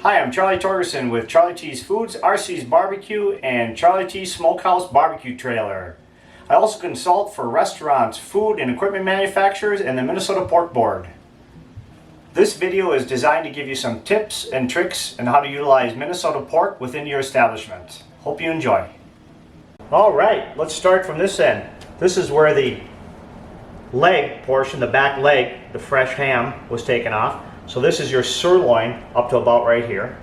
Hi, I'm Charlie Torgerson with Charlie T's Foods, RC's Barbecue, and Charlie T's Smokehouse Barbecue Trailer. I also consult for restaurants, food and equipment manufacturers, and the Minnesota Pork Board. This video is designed to give you some tips and tricks on how to utilize Minnesota pork within your establishment. Hope you enjoy. Alright, let's start from this end. This is where the leg portion, the back leg, the fresh ham, was taken off. So this is your sirloin up to about right here.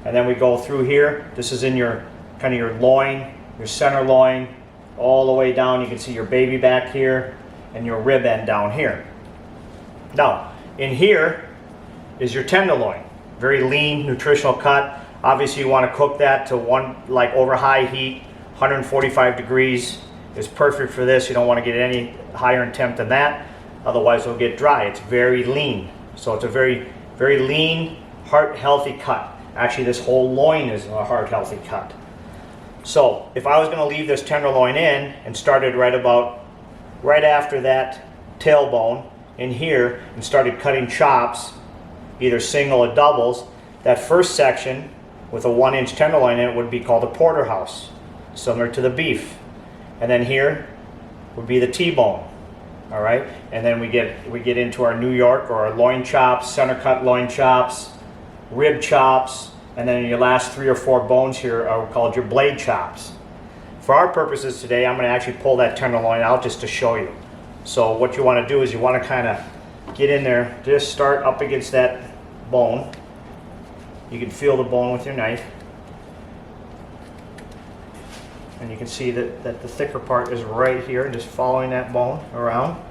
And then we go through here. This is in your kind of your loin, your center loin, all the way down. You can see your baby back here and your rib end down here. Now, in here is your tenderloin. Very lean, nutritional cut. Obviously you want to cook that to over high heat, 145 degrees is perfect for this. You don't want to get any higher in temp than that. Otherwise it'll get dry. It's very lean. So it's a very, very lean, heart-healthy cut. Actually, this whole loin is a heart-healthy cut. So if I was going to leave this tenderloin in and started right after that tailbone in here and started cutting chops, either single or doubles, that first section with a 1-inch tenderloin in it would be called a porterhouse, similar to the beef. And then here would be the T-bone. All right, and then we get into our New York or our loin chops, center cut loin chops, rib chops, and then your last 3 or 4 bones here are called your blade chops. For our purposes today, I'm going to actually pull that tenderloin out just to show you. So what you want to do is you want to kind of get in there, just start up against that bone. You can feel the bone with your knife. And you can see that the thicker part is right here, just following that bone around.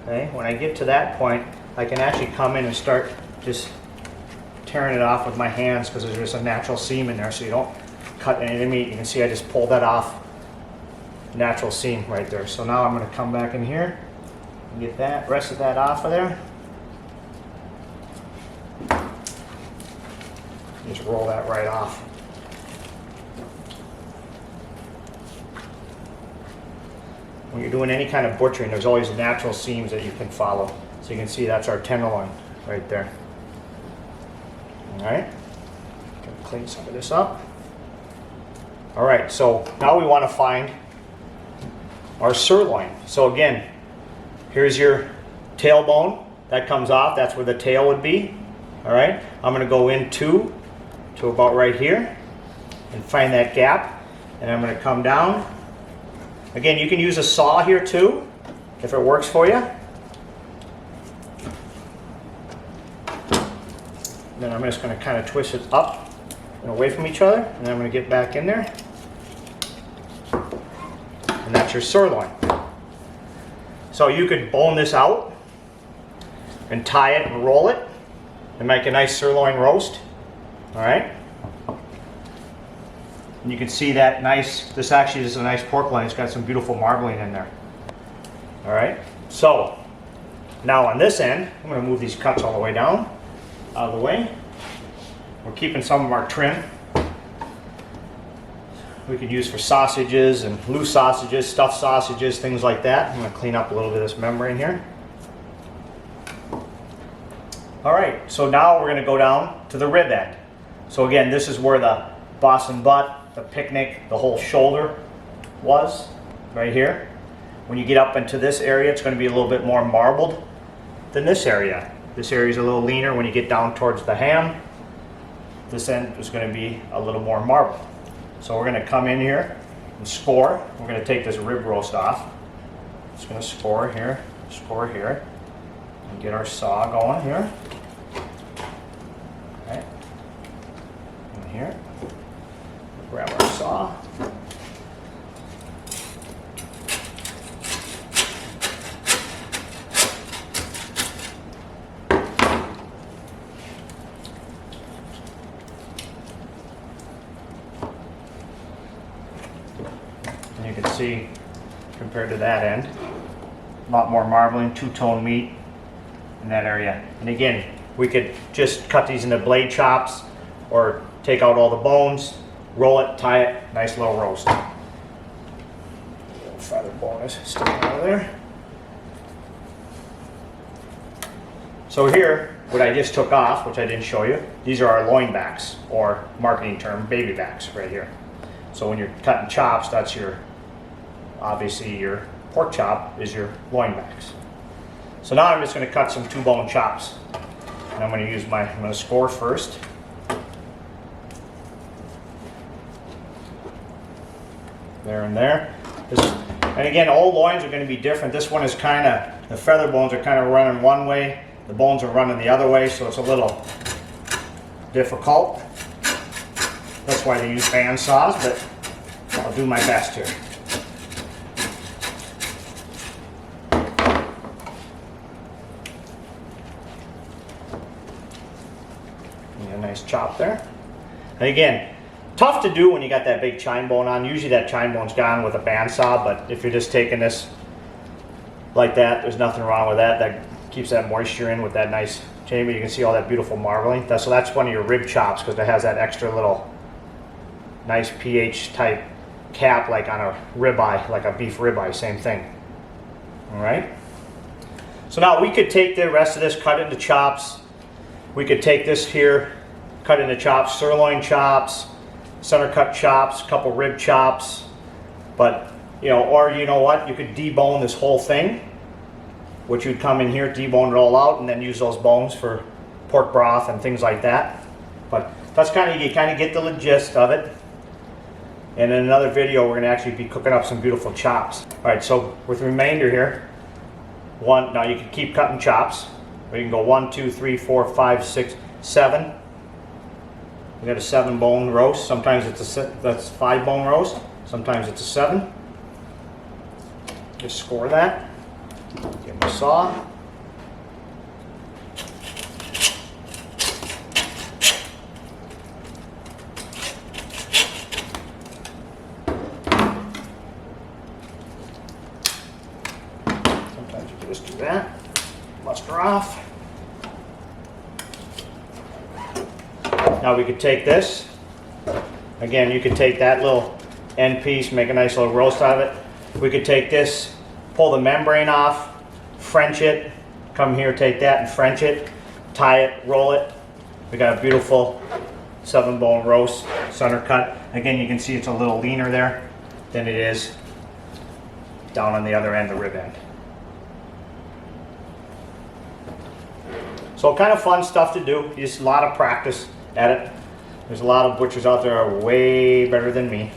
Okay, when I get to that point, I can actually come in and start just tearing it off with my hands because there's just a natural seam in there, so you don't cut any of the meat. You can see I just pulled that off, natural seam right there. So now I'm going to come back in here and get that rest of that off of there. Just roll that right off. When you're doing any kind of butchering, there's always natural seams that you can follow. So you can see that's our tenderloin right there. All right, gonna clean some of this up. All right, so now we want to find our sirloin. So again, here's your tailbone. That comes off, that's where the tail would be. All right, I'm gonna go in to about right here and find that gap. And I'm gonna come down. Again, you can use a saw here too, if it works for you. Then I'm just going to kind of twist it up and away from each other, and then I'm going to get back in there. And that's your sirloin. So you could bone this out and tie it and roll it and make a nice sirloin roast. All right. And you can see that this actually is a nice pork loin. It's got some beautiful marbling in there. All right, so now on this end, I'm going to move these cuts all the way down, out of the way. We're keeping some of our trim. We could use for sausages and loose sausages, stuffed sausages, things like that. I'm going to clean up a little bit of this membrane here. All right, so now we're going to go down to the rib end. So again, this is where the Boston butt, the picnic, the whole shoulder was right here. When you get up into this area, it's going to be a little bit more marbled than this area. This area is a little leaner. When you get down towards the ham, this end is going to be a little more marbled. So we're going to come in here and score. We're going to take this rib roast off. Just going to score here, and get our saw going here. Okay. In here. Grab our saw. And you can see, compared to that end, a lot more marbling, two-tone meat in that area. And again, we could just cut these into blade chops or take out all the bones, roll it, tie it, nice little roast. Little feather bone is sticking out of there. So here, what I just took off, which I didn't show you, these are our loin backs, or marketing term, baby backs right here. So when you're cutting chops, that's your, obviously your pork chop is your loin backs. So now I'm just going to cut some 2-bone chops. And I'm going to score first. There and there. And again, all loins are going to be different. This one is kind of, the feather bones are kind of running one way, the bones are running the other way, so it's a little difficult. That's why they use band saws, but I'll do my best here. A nice chop there. And again, tough to do when you got that big chine bone on. Usually that chine bone's gone with a bandsaw, but if you're just taking this like that, there's nothing wrong with that. That keeps that moisture in with that nice chamber. You can see all that beautiful marbling. So that's one of your rib chops because it has that extra little nice pH type cap like on a ribeye, like a beef ribeye, same thing. All right. So now we could take the rest of this, cut it into chops. We could take this here, cut into chops, sirloin chops, center cut chops, a couple rib chops, but you know, or you know what, you could debone this whole thing, which you'd come in here, debone it all out, and then use those bones for pork broth and things like that. But that's you kind of get the gist of it. And in another video, we're going to actually be cooking up some beautiful chops. All right, so with the remainder here, now you can keep cutting chops. Or you can go 1, 2, 3, 4, 5, 6, 7. We got a 7-bone roast. Sometimes that's 5-bone roast. Sometimes it's a 7. Just score that. Get my saw. Sometimes you can just do that. Muster off. Now we could take this. Again, you could take that little end piece, make a nice little roast out of it. We could take this, pull the membrane off, French it, come here, take that and French it, tie it, roll it. We got a beautiful 7-bone roast, center cut. Again, you can see it's a little leaner there than it is down on the other end, the rib end. So kind of fun stuff to do, just a lot of practice at it. There's a lot of butchers out there are way better than me,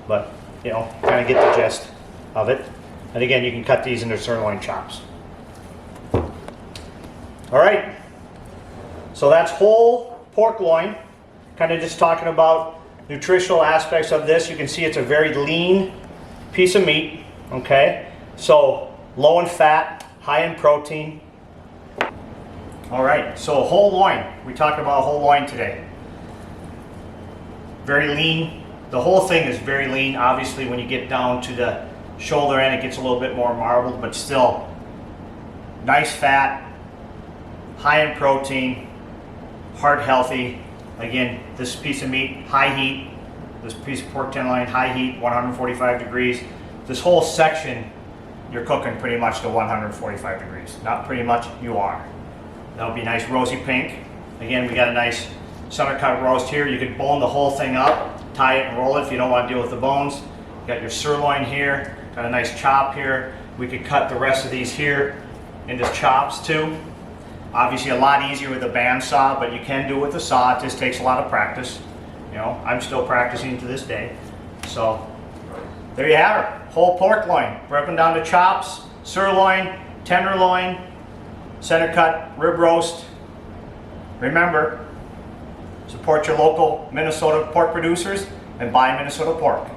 but you know, kind of get the gist of it. And again, you can cut these into sirloin chops. All right, so that's whole pork loin. Kind of just talking about nutritional aspects of this. You can see it's a very lean piece of meat, okay? So low in fat, high in protein. All right, so whole loin. We talked about whole loin today. Very lean. The whole thing is very lean. Obviously, when you get down to the shoulder end, it gets a little bit more marbled, but still nice fat, high in protein, heart healthy. Again, this piece of meat, high heat. This piece of pork tenderloin, high heat, 145 degrees. This whole section, you're cooking pretty much to 145 degrees. Not pretty much, you are. That'll be nice rosy pink. Again, we got a nice center cut roast here. You could bone the whole thing up, tie it and roll it if you don't want to deal with the bones. You got your sirloin here, got a nice chop here. We could cut the rest of these here into chops too. Obviously a lot easier with a bandsaw, but you can do it with a saw. It just takes a lot of practice. You know, I'm still practicing to this day. So there you have it. Whole pork loin, broken down to chops, sirloin, tenderloin, center cut, rib roast. Remember, support your local Minnesota pork producers and buy Minnesota pork.